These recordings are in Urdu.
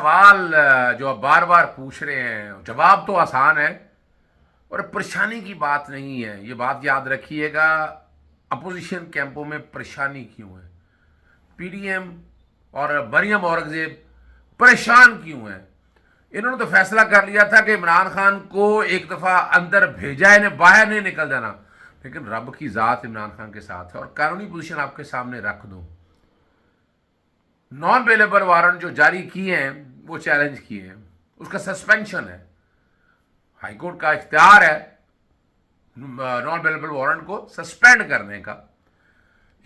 سوال جو آپ بار بار پوچھ رہے ہیں جواب تو آسان ہے اور پریشانی کی بات نہیں ہے. یہ بات یاد رکھیے گا, اپوزیشن کیمپوں میں پریشانی کیوں ہے, پی ڈی ایم اور مریم اورنگزیب پریشان کیوں ہیں. انہوں نے تو فیصلہ کر لیا تھا کہ عمران خان کو ایک دفعہ اندر بھیجا ہے, انہیں باہر نہیں نکل جانا. لیکن رب کی ذات عمران خان کے ساتھ ہے اور قانونی پوزیشن آپ کے سامنے رکھ دوں. نان بیلیبل وارنٹ جو جاری کیے ہیں وہ چیلنج کیے ہیں, اس کا سسپینشن ہے. ہائی کورٹ کا اختیار ہے نان بیلیبل وارنٹ کو سسپینڈ کرنے کا.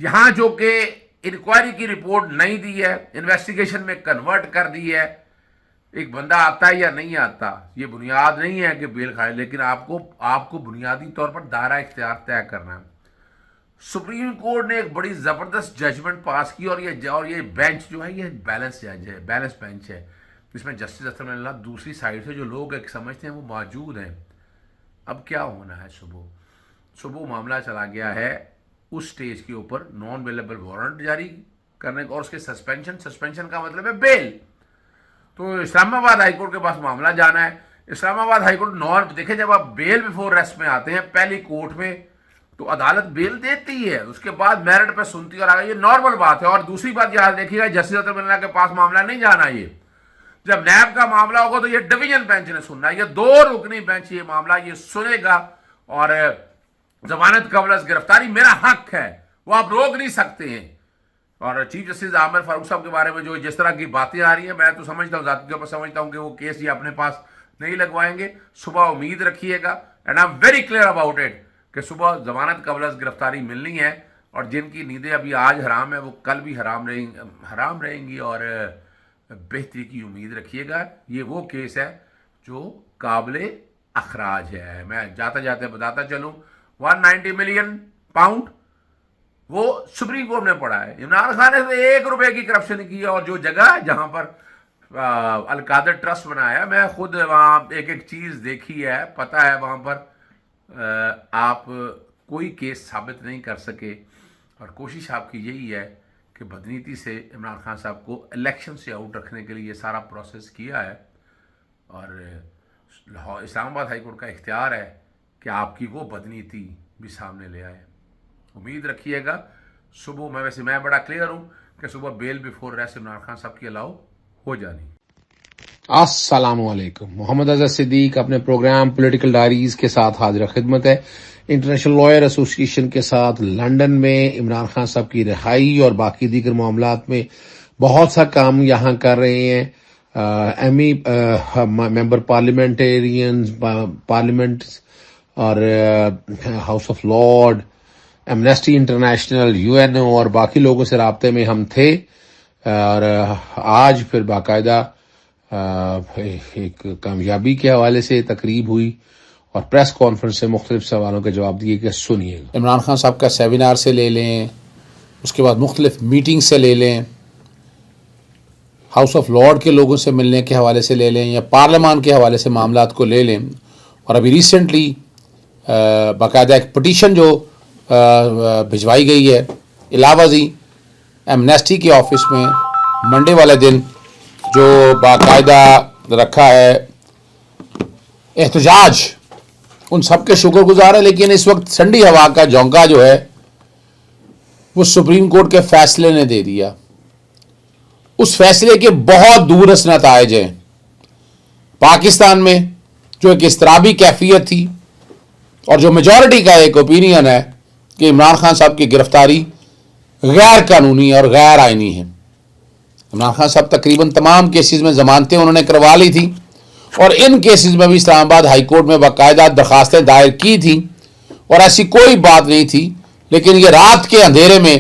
یہاں جو کہ انکوائری کی رپورٹ نہیں دی ہے, انویسٹیگیشن میں کنورٹ کر دی ہے, ایک بندہ آتا ہے یا نہیں آتا یہ بنیاد نہیں ہے کہ بیل کھائے, لیکن آپ کو بنیادی طور پر دائرہ اختیار طے کرنا ہے. سپریم کورٹ نے ایک بڑی زبردست ججمنٹ پاس کی اور یہ بینچ جو ہے یہ بیلنس جج ہے, بیلنس بینچ ہے, جس میں جسٹس اطہر اللہ دوسری سائڈ سے جو لوگ ایک سمجھتے ہیں وہ موجود ہیں. اب کیا ہونا ہے, صبح معاملہ چلا گیا ہے اس سٹیج کے اوپر نان بیلیبل وارنٹ جاری کرنے کا اور اس کے سسپینشن کا مطلب ہے بیل. تو اسلام آباد ہائی کورٹ کے پاس معاملہ جانا ہے. اسلام آباد ہائی کورٹ دیکھیں جب آپ بیل بیفور ریسٹ میں آتے ہیں پہلی کورٹ میں تو عدالت بیل دیتی ہے, اس کے بعد میرٹ پہ سنتی اور آگے, یہ نارمل بات ہے. اور دوسری بات یاد دیکھیے گا جسٹس اطہر اللہ کے پاس معاملہ نہیں جانا. یہ جب نیب کا معاملہ ہوگا تو یہ ڈویژن بینچ نے سننا ہے, یہ 2 رکنی بینچ یہ معاملہ یہ سنے گا. اور ضمانت قبل از گرفتاری میرا حق ہے, وہ آپ روک نہیں سکتے ہیں. اور چیف جسٹس عامر فاروق صاحب کے بارے میں جو جس طرح کی باتیں آ رہی ہیں, میں تو سمجھتا ہوں ذاتی طور پر سمجھتا ہوں کہ وہ کیس یہ اپنے پاس نہیں لگوائیں گے. صبح امید رکھیے گا and I am very clear about it کہ صبح ضمانت قبل از گرفتاری ملنی ہے. اور جن کی نیندیں ابھی آج حرام ہے وہ کل بھی حرام رہیں گی. اور بہتری کی امید رکھیے گا. یہ وہ کیس ہے جو قابل اخراج ہے. میں جاتے جاتے بتاتا چلوں 190 ملین پاؤنڈ وہ سپریم کورٹ نے پڑھا ہے. عمران خان نے 1 روپے کی کرپشن کی ہے. اور جو جگہ جہاں پر القادر ٹرسٹ بنایا, میں خود وہاں ایک چیز دیکھی ہے, پتہ ہے وہاں پر آپ کوئی کیس ثابت نہیں کر سکے. اور کوشش آپ کی یہی ہے کہ بدنیتی سے عمران خان صاحب کو الیکشن سے آؤٹ رکھنے کے لیے یہ سارا پروسیس کیا ہے. اور اسلام آباد ہائی کورٹ کا اختیار ہے کہ آپ کی وہ بدنیتی بھی سامنے لے آئے. امید رکھیے گا صبح میں بڑا کلیئر ہوں کہ صبح بیل بیفور ریسٹ عمران خان صاحب کی الاؤ ہو جانی. السلام علیکم. محمد اظہر صدیق اپنے پروگرام پولیٹیکل ڈائریز کے ساتھ حاضر خدمت ہے. انٹرنیشنل لائر ایسوسی ایشن کے ساتھ لندن میں عمران خان صاحب کی رہائی اور باقی دیگر معاملات میں بہت سا کام یہاں کر رہے ہیں. ممبر پارلیمنٹیرینز پارلیمنٹ اور house of lord, Amnesty international, UN اور باقی لوگوں سے رابطے میں ہم تھے. اور آج پھر باقاعدہ ایک کامیابی کے حوالے سے تقریب ہوئی اور پریس کانفرنس سے مختلف سوالوں کے جواب دیے گئے. سنیے. عمران خان صاحب کا سیمینار سے لے لیں, اس کے بعد مختلف میٹنگ سے لے لیں, ہاؤس آف لارڈ کے لوگوں سے ملنے کے حوالے سے لے لیں, یا پارلیمان کے حوالے سے معاملات کو لے لیں. اور ابھی ریسنٹلی باقاعدہ ایک پٹیشن جو بھجوائی گئی ہے علاوہ ازیں ایمنیسٹی کے آفس میں منڈے والے دن جو باقاعدہ رکھا ہے احتجاج, ان سب کے شکر گزار ہے. لیکن اس وقت ٹھنڈی ہوا کا جھونکا جو ہے وہ سپریم کورٹ کے فیصلے نے دے دیا. اس فیصلے کے بہت دورس نتائج ہیں. پاکستان میں جو ایک اضطرابی کیفیت تھی اور جو میجورٹی کا ایک اوپینین ہے کہ عمران خان صاحب کی گرفتاری غیر قانونی اور غیر آئینی ہے. عمران خان صاحب تقریباً تمام کیسز میں ضمانتیں انہوں نے کروا لی تھی اور ان کیسز میں بھی اسلام آباد ہائی کورٹ میں باقاعدہ درخواستیں دائر کی تھیں اور ایسی کوئی بات نہیں تھی. لیکن یہ رات کے اندھیرے میں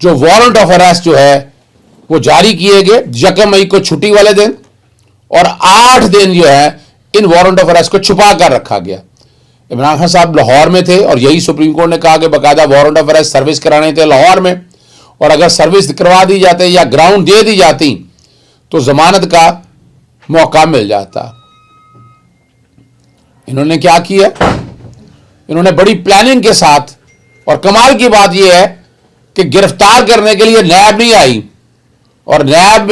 جو وارنٹ آف اریسٹ جو ہے وہ جاری کیے گئے 1 مئی کو چھٹی والے دن, اور 8 دن جو ہے ان وارنٹ آف اریسٹ کو چھپا کر رکھا گیا. عمران خان صاحب لاہور میں تھے اور یہی سپریم کورٹ نے کہا کہ باقاعدہ وارنٹ آف اریسٹ سروس کرانے تھے لاہور میں, اور اگر سروس کروا دی جاتے یا گراؤنڈ دے دی جاتی تو ضمانت کا موقع مل جاتا. انہوں نے کیا کیا, انہوں نے بڑی پلاننگ کے ساتھ, اور کمال کی بات یہ ہے کہ گرفتار کرنے کے لیے نیب نہیں آئی, اور نیب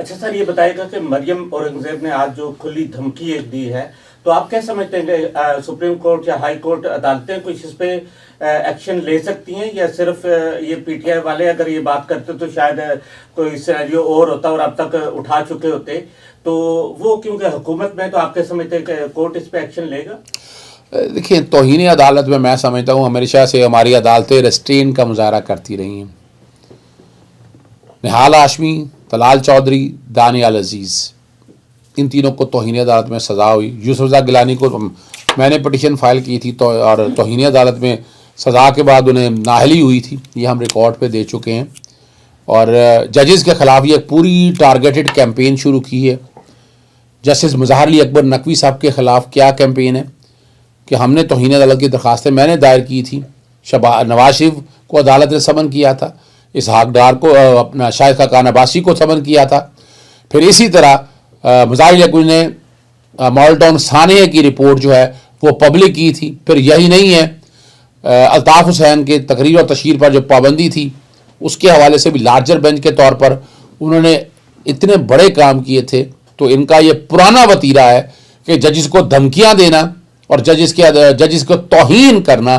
اچھا سر یہ بتائے گا کہ مریم اورنگزیب نے آج جو کھلی دھمکی ایک دی ہے تو آپ کیا سمجھتے ہیں کہ سپریم کورٹ یا ہائی کورٹ عدالتیں کچھ اس پہ ایکشن لے سکتی ہیں یا صرف یہ پی ٹی آئی والے اگر یہ بات کرتے تو شاید کوئی سینیریو اور ہوتا اور اب تک اٹھا چکے ہوتے تو وہ کیونکہ حکومت میں تو آپ کیا سمجھتے ہیں کہ کورٹ اس پہ ایکشن لے گا؟ دیکھیں توہین عدالت میں سمجھتا ہوں ہمیشہ سے ہماری عدالتیں ریسٹرین کا مظاہرہ کرتی رہی ہیں. نہال ہاشمی، طلال چودھری، دانیال عزیز، ان تینوں کو توہین عدالت میں سزا ہوئی. یوسف رضا گیلانی کو میں نے پٹیشن فائل کی تھی اور توہین عدالت میں سزا کے بعد انہیں نااہلی ہوئی تھی، یہ ہم ریکارڈ پہ دے چکے ہیں. اور ججز کے خلاف یہ پوری ٹارگیٹڈ کیمپین شروع کی ہے. جسٹس مظہر علی اکبر نقوی صاحب کے خلاف کیا کیمپین ہے کہ ہم نے توہین عدالت کی درخواستیں میں نے دائر کی تھی. نواز شریف کو عدالت نے سمن کیا تھا، اسحاق ڈار کو اپنا شاہد خاقان عباسی کو سمن کیا تھا. پھر اسی طرح مظہر علی اکبر نے ماڈل ٹاؤن سانحہ کی رپورٹ جو ہے وہ پبلک کی تھی. پھر یہی نہیں ہے، الطاف حسین کے تقریر اور تشہیر پر جو پابندی تھی اس کے حوالے سے بھی لارجر بینچ کے طور پر انہوں نے اتنے بڑے کام کیے تھے. تو ان کا یہ پرانا وتیرہ ہے کہ ججز کو دھمکیاں دینا اور ججز کو توہین کرنا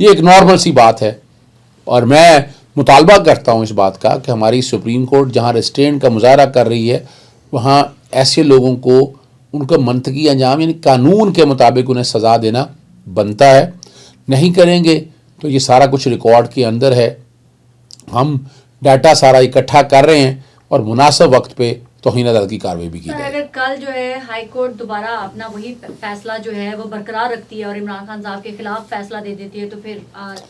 یہ ایک نارمل سی بات ہے. اور میں مطالبہ کرتا ہوں اس بات کا کہ ہماری سپریم کورٹ جہاں ریسٹرینٹ کا مظاہرہ کر رہی ہے وہاں ایسے لوگوں کو ان کا منطقی انجام یعنی قانون کے مطابق انہیں سزا دینا بنتا ہے. نہیں کریں گے تو یہ سارا کچھ ریکارڈ کے اندر ہے. ہم ڈیٹا سارا اکٹھا کر رہے ہیں اور مناسب وقت پہ توہین عدالت کی کارروائی بھی کی جائے. اگر کل جو ہے ہائی کورٹ دوبارہ اپنا وہی فیصلہ جو ہے وہ برقرار رکھتی ہے اور عمران خان صاحب کے خلاف فیصلہ دے دیتی ہے تو پھر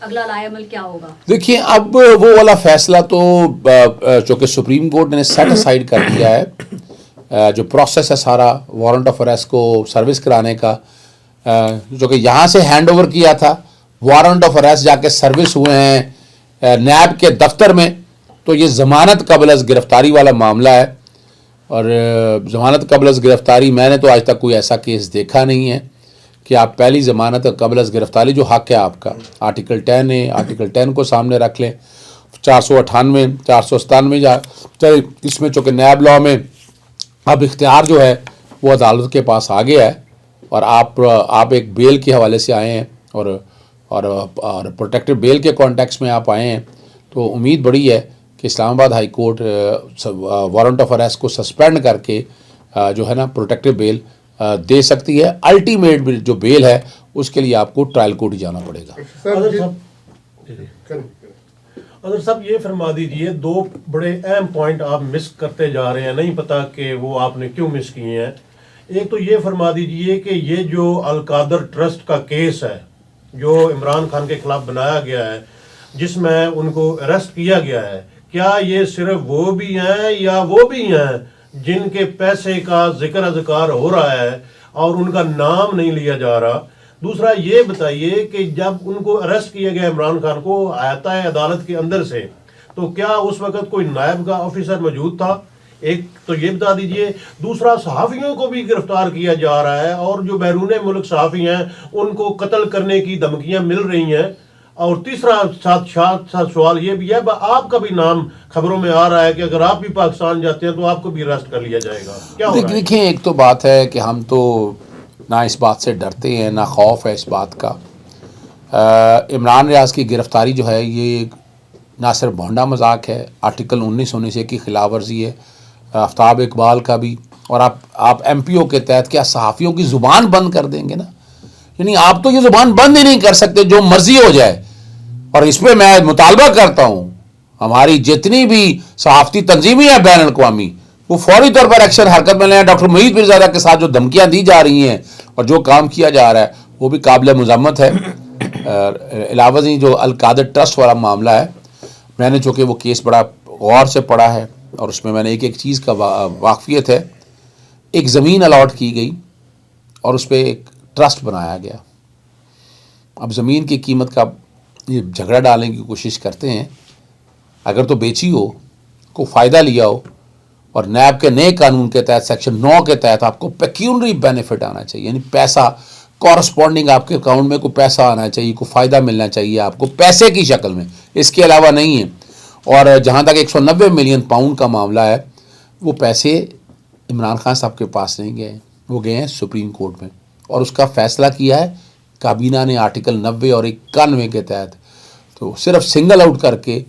اگلا لائے عمل کیا ہوگا؟ دیکھیں اب وہ والا فیصلہ تو چونکہ سپریم کورٹ نے سیٹ اسائڈ کر دیا ہے، جو پروسیس ہے سارا وارنٹ آف اریسٹ کو سروس کرانے کا، جو کہ یہاں سے ہینڈ اوور کیا تھا، وارنٹ آف اریسٹ جا کے سروس ہوئے ہیں نیب کے دفتر میں. تو یہ ضمانت قبل از گرفتاری والا معاملہ ہے. اور ضمانت قبل از گرفتاری میں نے تو آج تک کوئی ایسا کیس دیکھا نہیں ہے کہ آپ پہلی ضمانت قبل از گرفتاری جو حق ہے آپ کا آرٹیکل 10 ہے، آرٹیکل 10 کو سامنے رکھ لیں. 498 497 اس میں چونکہ نیب لاء میں اب اختیار جو ہے وہ عدالت کے پاس آ گیا ہے اور آپ ایک بیل کے حوالے سے آئے ہیں اور پروٹیکٹڈ بیل کے کانٹیکس میں آپ آئے ہیں. تو امید بڑی ہے کہ اسلام آباد high court warrant of arrest کو سسپینڈ کر کے جو ہے نا پروٹیکٹڈ بیل دے سکتی ہے. الٹیمیٹ جو بیل ہے اس کے لیے آپ کو ٹرائل کورٹ ہی جانا پڑے گا. اگر صاحب یہ فرما دیجئے، دو بڑے اہم پوائنٹ آپ مس کرتے جا رہے ہیں، نہیں پتا کہ وہ آپ نے کیوں مس کیے ہیں. ایک تو یہ فرما دیجئے کہ یہ جو القادر ٹرسٹ کا کیس ہے جو عمران خان کے خلاف بنایا گیا ہے جس میں ان کو اریسٹ کیا گیا ہے، کیا یہ صرف وہ بھی ہیں یا وہ بھی ہیں جن کے پیسے کا ذکر اذکار ہو رہا ہے اور ان کا نام نہیں لیا جا رہا؟ دوسرا یہ بتائیے کہ جب ان کو اریسٹ کیا گیا عمران خان کو آتا ہے عدالت کے اندر سے تو کیا اس وقت کوئی نائب کا آفیسر موجود تھا؟ ایک تو یہ بتا دیجئے. دوسرا صحافیوں کو بھی گرفتار کیا جا رہا ہے اور جو بیرون ملک صحافی ہیں ان کو قتل کرنے کی دھمکیاں مل رہی ہیں. اور تیسرا ساتھ سوال یہ بھی ہے آپ کا بھی نام خبروں میں آ رہا ہے کہ اگر آپ بھی پاکستان جاتے ہیں تو آپ کو بھی اریسٹ کر لیا جائے گا. کیا ہو رہا ہے؟ دیکھیں ایک تو بات ہے کہ ہم تو نہ اس بات سے ڈرتے ہیں نہ خوف ہے اس بات کا. عمران ریاض کی گرفتاری جو ہے یہ نہ صرف بھونڈا مذاق ہے، آرٹیکل 1919 کی خلاف ورزی ہے، آفتاب اقبال کا بھی. اور آپ ایم پی او کے تحت کیا صحافیوں کی زبان بند کر دیں گے نا؟ یعنی آپ تو یہ زبان بند ہی نہیں کر سکتے، جو مرضی ہو جائے. اور اس پہ میں مطالبہ کرتا ہوں ہماری جتنی بھی صحافتی تنظیمیں ہیں بین الاقوامی وہ فوری طور پر ایکشن حرکت میں لیں. ڈاکٹر محیط پیرزادہ کے ساتھ جو دھمکیاں دی جا رہی ہیں اور جو کام کیا جا رہا ہے وہ بھی قابل مذمت ہے. علاوہ ازیں جو القادر ٹرسٹ والا معاملہ ہے، میں نے چونکہ وہ کیس بڑا غور سے پڑھا ہے اور اس میں نے ایک چیز کا واقفیت ہے. ایک زمین الاٹ کی گئی اور اس پہ ایک ٹرسٹ بنایا گیا. اب زمین کی قیمت کا یہ جھگڑا ڈالنے کی کوشش کرتے ہیں. اگر تو بیچی ہو، کو فائدہ لیا ہو، اور نیب کے نئے قانون کے تحت سیکشن 9 کے تحت آپ کو پیکیونری بینیفٹ آنا چاہیے، یعنی پیسہ کورسپونڈنگ آپ کے اکاؤنٹ میں کوئی پیسہ آنا چاہیے، کوئی فائدہ ملنا چاہیے آپ کو پیسے کی شکل میں، اس کے علاوہ نہیں ہے. اور جہاں تک 190 ملین پاؤنڈ کا معاملہ ہے وہ پیسے عمران خان صاحب کے پاس نہیں گئے، وہ گئے ہیں سپریم کورٹ میں، اور اس کا فیصلہ کیا ہے کابینہ نے آرٹیکل 90 اور 91 کے تحت، تو صرف سنگل آؤٹ کر کے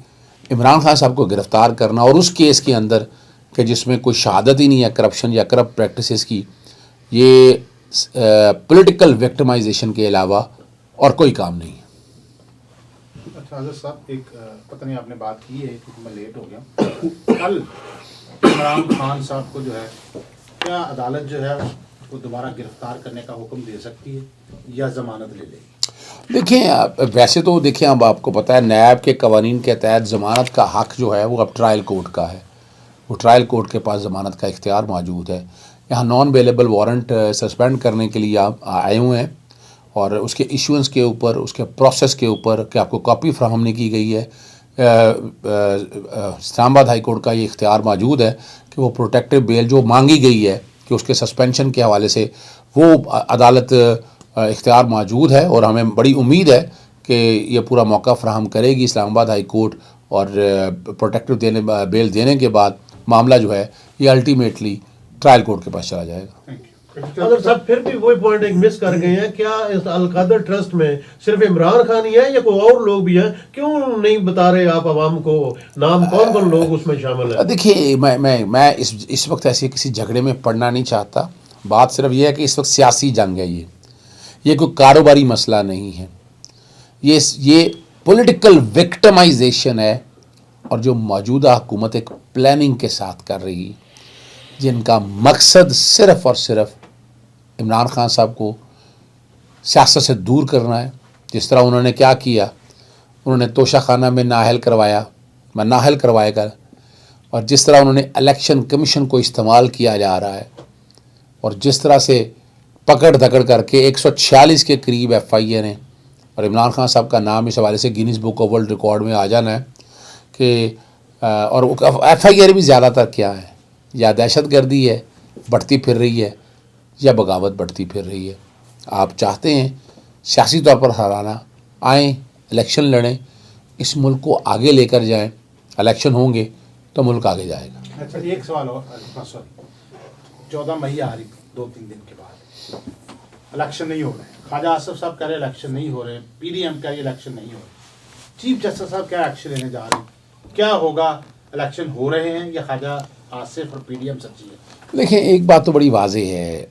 عمران خان صاحب کو گرفتار کرنا، اور اس کیس کے اندر کہ جس میں کوئی شہادت ہی نہیں ہے کرپشن یا کرپٹ پریکٹسز کی، یہ پولیٹیکل وکٹمائزیشن کے علاوہ اور کوئی کام نہیں ہے۔ اچھا حضرت صاحب، ایک پتہ نہیں آپ نے بات کی ہے کیونکہ میں لیٹ ہو گیا، کل عمران خان صاحب کو جو ہے کیا عدالت جو ہے وہ دوبارہ گرفتار کرنے کا حکم دے سکتی ہے یا ضمانت لے لے گی؟ دیکھیں ویسے تو دیکھیں اب آپ کو پتہ ہے نیب کے قوانین کے تحت ضمانت کا حق جو ہے وہ اب ٹرائل کورٹ کا ہے، وہ ٹرائل کورٹ کے پاس ضمانت کا اختیار موجود ہے۔ یہاں نان بیلیبل وارنٹ سسپینڈ کرنے کے لیے آپ آئے ہوئے ہیں، اور اس کے ایشوئنس کے اوپر، اس کے پروسیس کے اوپر کہ آپ کو کاپی فراہم نہیں کی گئی ہے، اسلام آباد ہائی کورٹ کا یہ اختیار موجود ہے کہ وہ پروٹیکٹیو بیل جو مانگی گئی ہے کہ اس کے سسپینشن کے حوالے سے وہ عدالت اختیار موجود ہے، اور ہمیں بڑی امید ہے کہ یہ پورا موقع فراہم کرے گی اسلام آباد ہائی کورٹ، اور پروٹیکٹیو بیل دینے کے بعد معاملہ جو ہے یہ الٹیمیٹلی ٹرائل کورٹ کے پاس چلا جائے گا۔ اگر صاحب پھر بھی وہی پوائنٹ ایک مس کر گئے ہیں، کیا اس القادر ٹرسٹ میں صرف عمران خان ہی ہے یا کوئی اور لوگ بھی ہیں؟ کیوں نہیں بتا رہے آپ عوام کو نام کون کون لوگ اس میں شامل ہیں؟ دیکھیے میں اس وقت ایسے کسی جھگڑے میں پڑنا نہیں چاہتا، بات صرف یہ ہے کہ اس وقت سیاسی جنگ ہے، یہ کوئی کاروباری مسئلہ نہیں ہے، یہ پولیٹیکل وکٹمائزیشن ہے، اور جو موجودہ حکومت ایک پلاننگ کے ساتھ کر رہی ہے جن کا مقصد صرف اور صرف عمران خان صاحب کو سیاست سے دور کرنا ہے۔ جس طرح انہوں نے کیا کیا، انہوں نے توشہ خانہ میں نااہل کروائے گا، اور جس طرح انہوں نے الیکشن کمیشن کو استعمال کیا جا رہا ہے، اور جس طرح سے پکڑ دھکڑ کر کے 146 کے قریب FIR ہیں، اور عمران خان صاحب کا نام اس حوالے سے Guinness book of world record میں آ جانا ہے کہ اور FIR بھی زیادہ تر کیا ہے، یا دہشت گردی ہے بڑھتی پھر رہی ہے، یا بغاوت بڑھتی پھر رہی ہے۔ آپ چاہتے ہیں سیاسی طور پر ہرانا، آئیں الیکشن لڑیں، اس ملک کو آگے لے کر جائیں، الیکشن ہوں گے تو ملک آگے جائے گا۔ اچھا ایک سوال اور، سوری 14 مئی آ رہی 2-3 دن کے بعد الیکشن نہیں ہو رہے، خواجہ آصف صاحب کہہ رہے الیکشن نہیں ہو رہے، PDM کہہ رہے الیکشن نہیں ہو رہے، چیف جسٹس صاحب کیا ایکشن لینے جا رہے ہیں؟ کیا ہوگا، الیکشن ہو رہے ہیں یا خواجہ آصف اور PDM سچی ہے؟ دیکھیں ایک بات تو بڑی واضح ہے،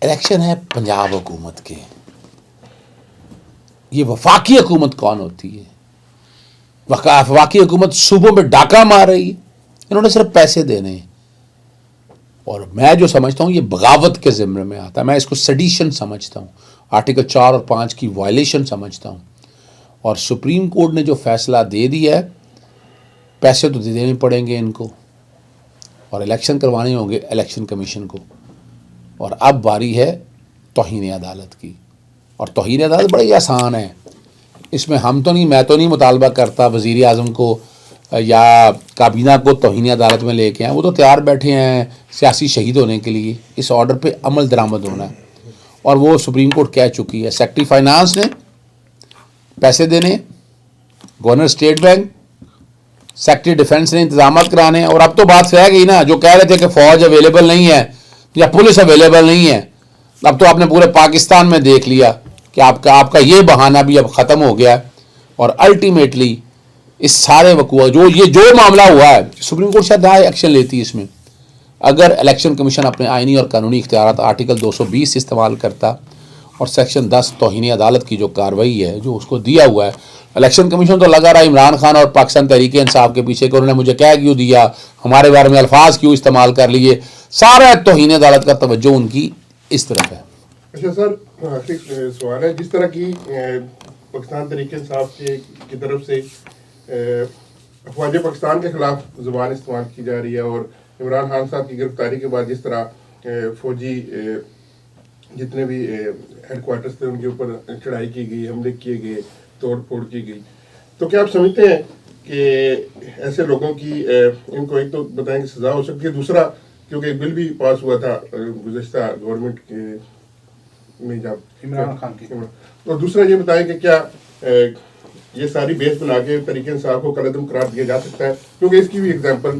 الیکشن ہے پنجاب حکومت کے، یہ وفاقی حکومت کون ہوتی ہے؟ وفاقی حکومت صوبوں میں ڈاکہ مار رہی ہے، انہوں نے صرف پیسے دینے ہیں، اور میں جو سمجھتا ہوں یہ بغاوت کے ذمے میں آتا ہے، میں اس کو سیڈیشن سمجھتا ہوں، آرٹیکل 4 اور 5 کی وائلیشن سمجھتا ہوں، اور سپریم کورٹ نے جو فیصلہ دے دیا ہے، پیسے تو دے دینے پڑیں گے ان کو، اور الیکشن کروانے ہوں گے الیکشن کمیشن کو، اور اب باری ہے توہین عدالت کی، اور توہین عدالت بڑی آسان ہے، اس میں میں تو نہیں مطالبہ کرتا وزیر اعظم کو یا کابینہ کو توہین عدالت میں لے کے آئیں، وہ تو تیار بیٹھے ہیں سیاسی شہید ہونے کے لیے، اس آرڈر پہ عمل درآمد ہونا ہے، اور وہ سپریم کورٹ کہہ چکی ہے، سیکٹری فائنانس نے پیسے دینے، governor state bank, secretary defence نے انتظامات کرانے، اور اب تو بات رہ گئی نا، جو کہہ رہے تھے کہ فوج اویلیبل نہیں ہے یا پولیس اویلیبل نہیں ہے، اب تو آپ نے پورے پاکستان میں دیکھ لیا کہ آپ کا یہ بہانہ بھی اب ختم ہو گیا، اور الٹیمیٹلی اس سارے وقوع جو معاملہ ہوا ہے، سپریم کورٹ شاید ایکشن لیتی ہے اس میں، اگر الیکشن کمیشن اپنے آئینی اور قانونی اختیارات آرٹیکل 220 استعمال کرتا، اور سیکشن 10 توہین عدالت کی جو کارروائی ہے جو اس کو دیا ہوا ہے، الیکشن کمیشن تو لگا رہا ہے عمران خان اور پاکستان تحریک انصاف کے پیچھے کہ انہوں نے مجھے کہہ کیوں دیا، ہمارے بارے میں الفاظ کیوں استعمال کر لیے، سارا توہین عدالت کا توجہ ان کی اس طرف ہے۔ اچھا سر، آخری سوال ہے، جس طرح کی پاکستان تحریک انصاف کی طرف سے افواج پاکستان کے خلاف زبان استعمال کی جا رہی ہے، اور عمران خان صاحب کی گرفتاری کے بعد جس طرح فوجی جتنے بھی ہیڈ کوارٹرز تھے ان کے اوپر چڑھائی کی گئی، حملے کیے گئے، توڑ پھوڑ کی گئی، تو کیا آپ سمجھتے ہیں کہ ایسے لوگوں کی ان کو ایک تو بتائیں کہ سزا ہو سکتی ہے، دوسرا کیونکہ ایک بل بھی پاس ہوا تھا گزشتہ گورنمنٹ کے میں جب عمران خان کی، اور دوسرا یہ بتائیں کہ کیا یہ ساری بیس بنا کے تحریک انصاف کو کالعدم قرار دیا جا سکتا ہے، کیونکہ اس کی بھی ایگزامپل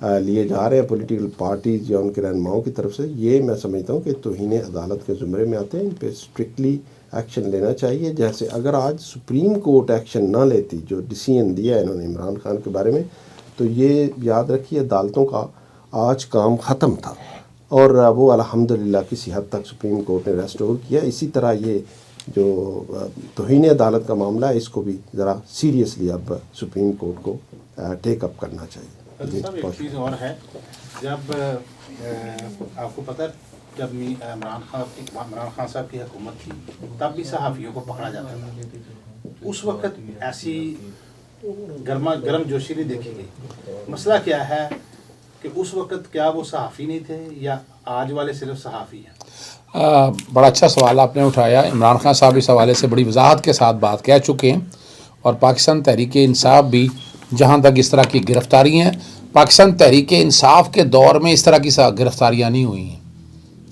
لیے جا رہے ہیں پولیٹیکل پارٹیز یا ان کے رہنماؤں کی طرف سے، یہ میں سمجھتا ہوں کہ توہین عدالت کے زمرے میں آتے ہیں. ان پہ اسٹرکٹلی ایکشن لینا چاہیے. جیسے اگر آج سپریم کورٹ ایکشن نہ لیتی، جو ڈیسیژن دیا ہے انہوں نے عمران خان کے بارے میں، تو یہ یاد رکھیے عدالتوں کا آج کام ختم تھا، اور وہ الحمدللہ کسی حد تک سپریم کورٹ نے ریسٹور کیا. اسی طرح یہ جو توہین عدالت کا معاملہ ہے، اس کو بھی ذرا سیریسلی اب سپریم کورٹ کو ٹیک اپ کرنا چاہیے. صاحب ایک چیز اور ہے، جب آپ کو پتہ ہے جب عمران خان صاحب کی حکومت تھی تب بھی صحافیوں کو پکڑا جاتا تھا. اس وقت ایسی گرم جوشی نہیں دیکھی گئی. مسئلہ کیا ہے کہ اس وقت کیا وہ صحافی نہیں تھے یا آج والے صرف صحافی ہیں؟ بڑا اچھا سوال آپ نے اٹھایا. عمران خان صاحب اس حوالے سے بڑی وضاحت کے ساتھ بات کہہ چکے ہیں، اور پاکستان تحریک انصاف بھی جہاں تک اس طرح کی گرفتاری ہیں، پاکستان تحریک انصاف کے دور میں اس طرح کی گرفتاریاں نہیں ہوئی ہیں.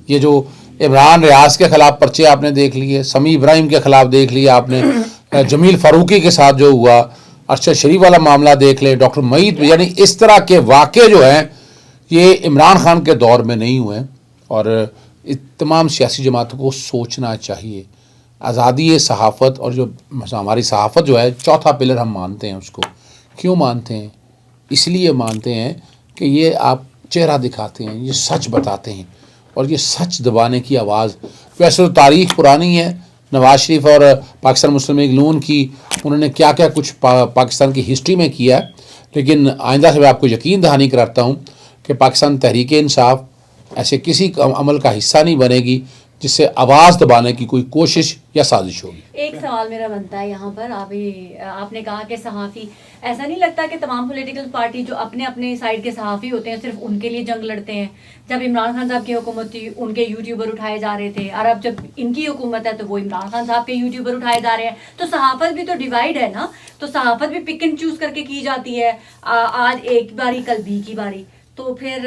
یہ جو عمران ریاض کے خلاف پرچے آپ نے دیکھ لیے، سمیع ابراہیم کے خلاف دیکھ لیا آپ نے، جمیل فاروقی کے ساتھ جو ہوا، ارشد شریف والا معاملہ دیکھ لیں، ڈاکٹر معید، یعنی اس طرح کے واقعے جو ہیں یہ عمران خان کے دور میں نہیں ہوئے. اور تمام سیاسی جماعتوں کو سوچنا چاہیے. آزادی صحافت، اور جو ہماری صحافت جو ہے چوتھا پلر ہم مانتے ہیں. اس کو کیوں مانتے ہیں؟ اس لیے مانتے ہیں کہ یہ آپ چہرہ دکھاتے ہیں، یہ سچ بتاتے ہیں، اور یہ سچ دبانے کی آواز. ویسے تو تاریخ پرانی ہے، نواز شریف اور پاکستان مسلم لیگ نون کی انہوں نے کیا کیا کچھ پاکستان کی ہسٹری میں کیا ہے، لیکن آئندہ سے میں آپ کو یقین دہانی کراتا ہوں کہ پاکستان تحریک انصاف ایسے کسی عمل کا حصہ نہیں بنے گی جس سے آواز دبانے کی کوئی کوشش یا سازش ہوگی. ایک سوال میرا بنتا ہے یہاں پر، آپ نے کہا کہ صحافی، ایسا نہیں لگتا کہ تمام پولیٹیکل پارٹی جو اپنے اپنے سائڈ کے صحافی ہوتے ہیں صرف ان کے لیے جنگ لڑتے ہیں؟ جب عمران خان صاحب کی حکومت تھی ان کے یوٹیوبر اٹھائے جا رہے تھے، اور اب جب ان کی حکومت ہے تو وہ عمران خان صاحب کے یوٹیوبر اٹھائے جا رہے ہیں. تو صحافت بھی تو ڈیوائڈ ہے نا، تو صحافت بھی پک اینڈ چوز کر کے کی جاتی ہے، آج ایک باری کل بی کی باری. تو پھر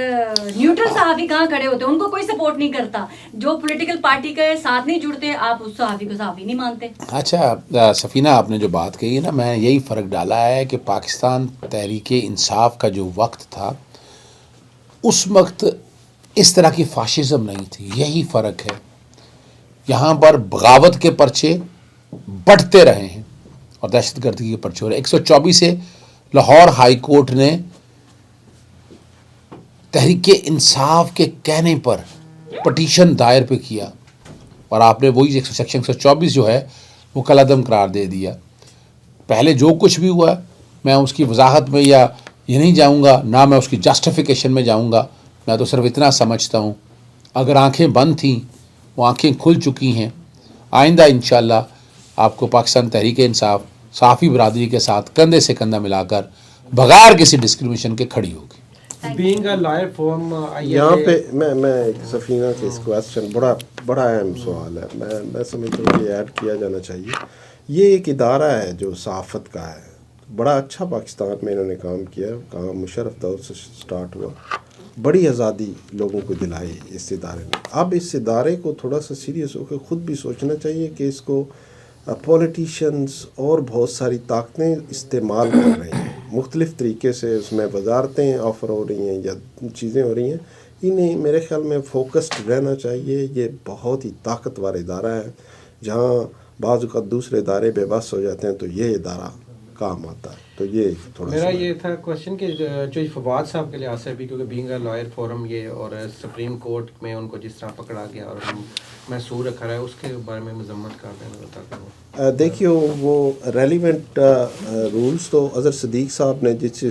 نیوٹرل صحافی کہاں کھڑے ہوتے ہیں؟ ان کو کوئی سپورٹ نہیں کرتا. جو پولیٹیکل پارٹی کے ساتھ نہیں جڑتے، آپ اس صحافی کو صحافی نہیں مانتے. اچھا سفینہ، آپ نے جو بات کہی ہے نا، میں یہی فرق ڈالا ہے کہ پاکستان تحریک انصاف کا جو وقت تھا اس وقت اس طرح کی فاشزم نہیں تھی. یہی فرق ہے. یہاں پر بغاوت کے پرچے بڑھتے رہے ہیں اور دہشت گردی کے پرچے ہو رہے. 124 سے لاہور ہائی کورٹ نے تحریک انصاف کے کہنے پر پٹیشن دائر پہ کیا، اور آپ نے وہی سیکشن 124 جو ہے وہ کالعدم قرار دے دیا. پہلے جو کچھ بھی ہوا میں اس کی وضاحت میں یا یہ نہیں جاؤں گا، نہ میں اس کی جسٹیفیکیشن میں جاؤں گا. میں تو صرف اتنا سمجھتا ہوں اگر آنکھیں بند تھیں وہ آنکھیں کھل چکی ہیں. آئندہ انشاءاللہ آپ کو پاکستان تحریک انصاف صحافی برادری کے ساتھ کندھے سے کندھا ملا کر بغیر کسی ڈسکریمنیشن کے کھڑی ہوگی. یہاں پہ میں ایک سفینہ کے اس کویسچن بڑا اہم سوال ہے، میں سمجھتا ہوں کہ ایڈ کیا جانا چاہیے. یہ ایک ادارہ ہے جو صحافت کا ہے، بڑا اچھا پاکستان میں انہوں نے کام کیا، کام مشرف دور سے سٹارٹ ہوا، بڑی آزادی لوگوں کو دلائی اس ادارے نے. اب اس ادارے کو تھوڑا سا سیریس ہو کے خود بھی سوچنا چاہیے کہ اس کو پولیٹیشنز اور بہت ساری طاقتیں استعمال کر رہے ہیں، مختلف طریقے سے اس میں وزارتیں آفر ہو رہی ہیں یا چیزیں ہو رہی ہیں. انہیں میرے خیال میں فوکسڈ رہنا چاہیے. یہ بہت ہی طاقتور ادارہ ہے، جہاں بعض اوقات دوسرے ادارے بے بس ہو جاتے ہیں تو یہ ادارہ کام آتا ہے. تو یہ تھوڑا میرا یہ تھا کوشچن کہ جو فواد صاحب کے لحاظ سے بھی، کیونکہ بینگ اے لائر فورم یہ اور سپریم کورٹ میں ان کو جس طرح پکڑا گیا اور محصور رکھا رہا ہے، اس کے بارے میں مذمت کر دینا بتاتا ہوں. دیکھیے وہ ریلیونٹ رولز تو اظہر صدیق صاحب نے جس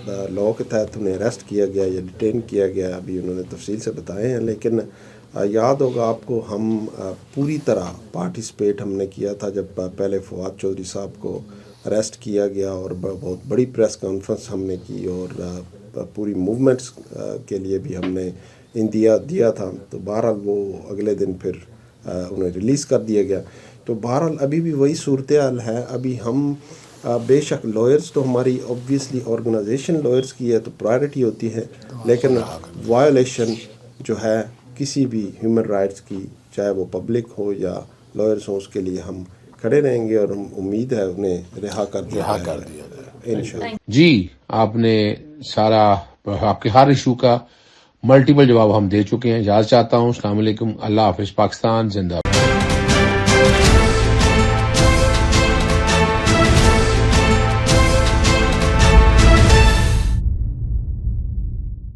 لاء کے تحت انہیں اریسٹ کیا گیا یا ڈیٹین کیا گیا ابھی انہوں نے تفصیل سے بتائے ہیں، لیکن یاد ہوگا آپ کو ہم پوری طرح پارٹیسپیٹ ہم نے کیا تھا جب پہلے فواد چودھری صاحب کو اریسٹ کیا گیا، اور بہت بڑی پریس کانفرنس ہم نے کی، اور پوری موومنٹس کے لیے بھی ہم نے اندیا دیا تھا. تو بہرحال وہ اگلے دن پھر انہیں ریلیز کر دیا گیا. تو بہرحال ابھی بھی وہی صورتحال ہے. ابھی ہم بے شک لائرز تو ہماری اوبویسلی آرگنائزیشن لائرز کی ہے تو پرائرٹی ہوتی ہے، لیکن وائلیشن جو ہے کسی بھی ہیومن رائٹس کی، چاہے وہ پبلک ہو یا لائرز ہوں، اس کے لیے ہم کھڑے رہیں گے، اور ہم امید ہے انہیں رہا کر دیا جائے انشاءاللہ. جی آپ نے سارا آپ کے ہر ایشو کا ملٹیپل جواب ہم دے چکے ہیں. اجازت چاہتا ہوں. السلام علیکم. اللہ حافظ. پاکستان زندہ.